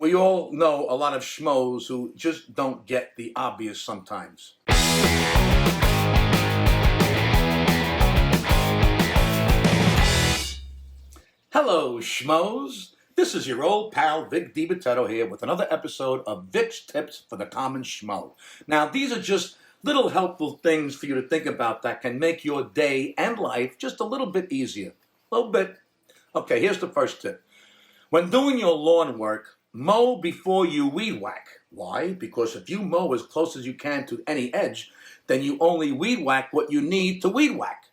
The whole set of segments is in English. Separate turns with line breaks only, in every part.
we all know a lot of schmoes who just don't get the obvious sometimes. Hello, schmoes. This is your old pal Vic Dibitetto here with another episode of Vic's Tips for the Common Schmo. Now, these are just little helpful things for you to think about that can make your day and life just a little bit easier. A little bit. Okay, here's the first tip. When doing your lawn work, mow before you weed whack. Why? Because if you mow as close as you can to any edge, then you only weed whack what you need to weed whack.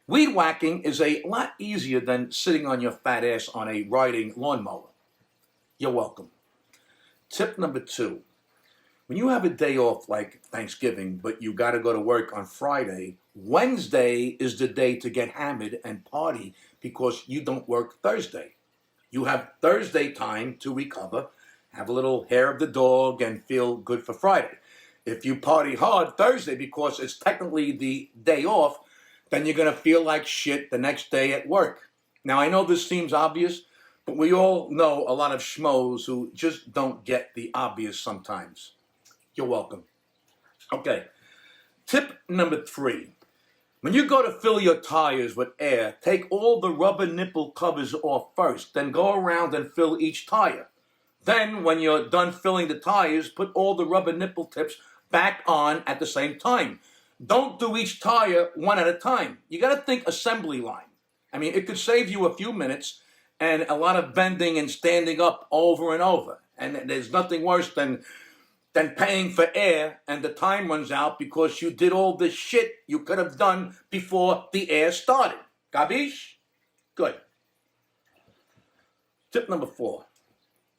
Weed whacking is a lot easier than sitting on your fat ass on a riding lawnmower. You're welcome. Tip number 2. When you have a day off like Thanksgiving, but you got to go to work on Friday, Wednesday is the day to get hammered and party because you don't work Thursday. You have Thursday time to recover, have a little hair of the dog, and feel good for Friday. If you party hard Thursday because it's technically the day off, then you're going to feel like shit the next day at work. Now, I know this seems obvious, but we all know a lot of schmoes who just don't get the obvious sometimes. You're welcome. Okay, tip number 3. When you go to fill your tires with air, take all the rubber nipple covers off first, then go around and fill each tire. Then, when you're done filling the tires, put all the rubber nipple tips back on at the same time. Don't do each tire one at a time. You got to think assembly line. I mean, it could save you a few minutes and a lot of bending and standing up over and over. And there's nothing worse than paying for air and the time runs out because you did all the shit you could have done before the air started. Gabish? Good. Tip number 4.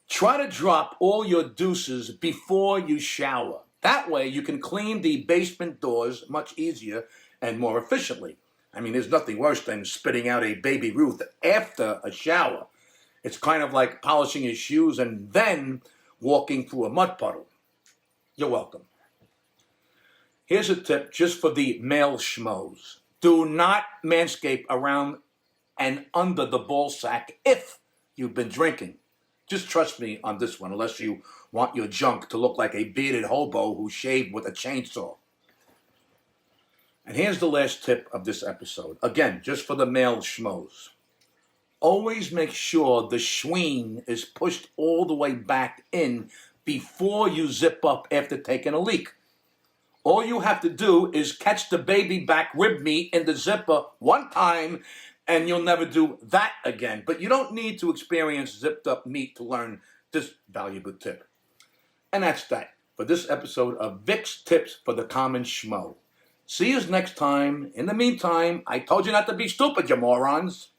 Try to drop all your deuces before you shower. That way you can clean the basement doors much easier and more efficiently. I mean, there's nothing worse than spitting out a baby Ruth after a shower. It's kind of like polishing your shoes and then walking through a mud puddle. You're welcome. Here's a tip just for the male schmoes. Do not manscape around and under the ball sack if you've been drinking. Just trust me on this one, unless you want your junk to look like a bearded hobo who shaved with a chainsaw. And here's the last tip of this episode. Again, just for the male schmoes. Always make sure the schween is pushed all the way back in before you zip up after taking a leak. All you have to do is catch the baby back rib meat in the zipper one time and you'll never do that again. But you don't need to experience zipped up meat to learn this valuable tip. And that's that for this episode of Vic's Tips for the Common Schmo. See you next time. In the meantime, I told you not to be stupid, you morons.